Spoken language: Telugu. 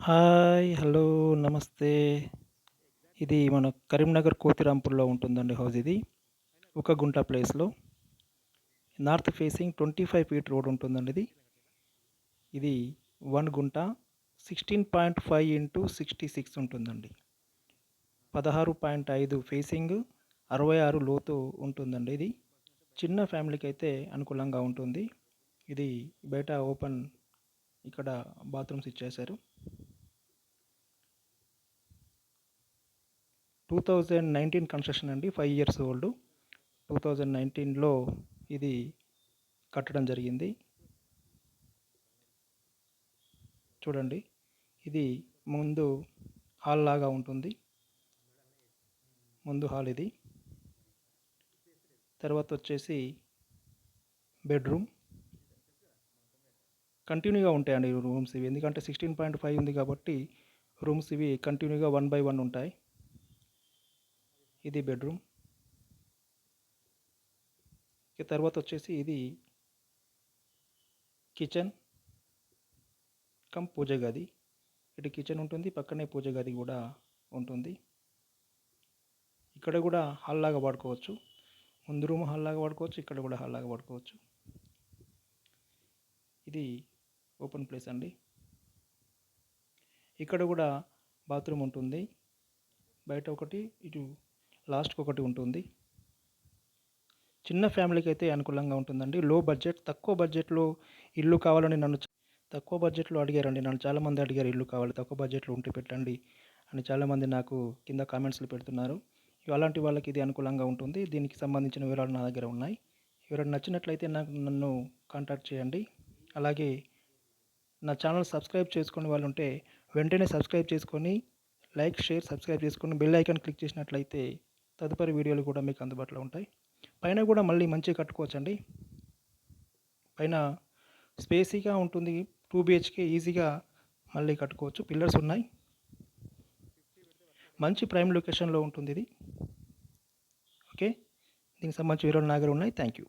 హాయ్. హలో. నమస్తే. ఇది మన కరీంనగర్ కోతిరాంపూర్‌లో ఉంటుందండి హౌస్ ఇది. ఒక గుంట ప్లేస్‌లో. నార్త్ ఫేసింగ్ 25 ఫీట్ రోడ్ ఉంటుందండి ఇది. ఇది 1 గుంట 16.5 ఇంటూ 66 ఉంటుందండి. 16.5 ఫేసింగ్ 66 లోతు ఉంటుందండి ఇది. చిన్న ఫ్యామిలీకైతే అనుకూలంగా ఉంటుంది. ఇది బయట ఓపెన్ ఇక్కడ బాత్రూమ్స్ ఇచ్చేశారు. 2019 కన్స్ట్రక్షన్ అండి. 5 ఇయర్స్ ఓల్డ్. 2019లో ఇది కట్టడం జరిగింది. చూడండి. ఇది ముందు హాల్ లాగా ఉంటుంది. ముందు హాల్ ఇది. తర్వాత వచ్చేసి బెడ్రూమ్. కంటిన్యూగా ఉంటాయండి రూమ్స్ ఇవి. ఎందుకంటే 16.5 ఉంది కాబట్టి రూమ్స్ ఇవి కంటిన్యూగా 1 బై 1 ఉంటాయి. ఇది బెడ్రూమ్. తర్వాత వచ్చేసి ఇది కిచెన్ కమ్ పూజ గది. ఇటు కిచెన్ ఉంటుంది. పక్కనే పూజ గది కూడా ఉంటుంది. ఇక్కడ కూడా హాల్ లాగా వాడుకోవచ్చు. ముందు రూమ్ హాల్ లాగా వాడుకోవచ్చు. ఇక్కడ కూడా హాల్ లాగా వాడుకోవచ్చు. ఇది ఓపెన్ ప్లేస్ అండి. ఇక్కడ కూడా బాత్రూమ్ ఉంటుంది. బయట ఒకటి, ఇటు లాస్ట్‌కి ఒకటి ఉంటుంది. చిన్న ఫ్యామిలీకి అయితే అనుకూలంగా ఉంటుందండి. లో బడ్జెట్, తక్కువ బడ్జెట్‌లో ఇల్లు కావాలని తక్కువ బడ్జెట్‌లో అడిగారండి. నన్ను చాలామంది అడిగారు ఇల్లు కావాలి, తక్కువ బడ్జెట్‌లో ఉంటే పెట్టండి అని చాలామంది నాకు కింద కామెంట్స్‌లో పెడుతున్నారు. అలాంటి వాళ్ళకి ఇది అనుకూలంగా ఉంటుంది. దీనికి సంబంధించిన వివరాలు నా దగ్గర ఉన్నాయి. ఎవరైనా నచ్చినట్లయితే నన్ను కాంటాక్ట్ చేయండి. అలాగే నా ఛానల్ సబ్స్క్రైబ్ చేసుకునే వాళ్ళు ఉంటే వెంటనే సబ్స్క్రైబ్ చేసుకొని లైక్, షేర్, సబ్స్క్రైబ్ చేసుకొని బెల్ ఐకాన్ క్లిక్ చేసినట్లయితే తదుపరి వీడియోలు కూడా మీకు అందుబాటులో ఉంటాయి. పైన కూడా మళ్ళీ మంచిగా కట్టుకోవచ్చండి. పైన స్పేసీగా ఉంటుంది. 2 బిహెచ్కే ఈజీగా మళ్ళీ కట్టుకోవచ్చు. పిల్లర్స్ ఉన్నాయి. మంచి ప్రైమ్ లొకేషన్లో ఉంటుంది ఇది. ఓకే. దీనికి సంబంధించిన వివరాలు నా దగ్గర ఉన్నాయి. Thank you.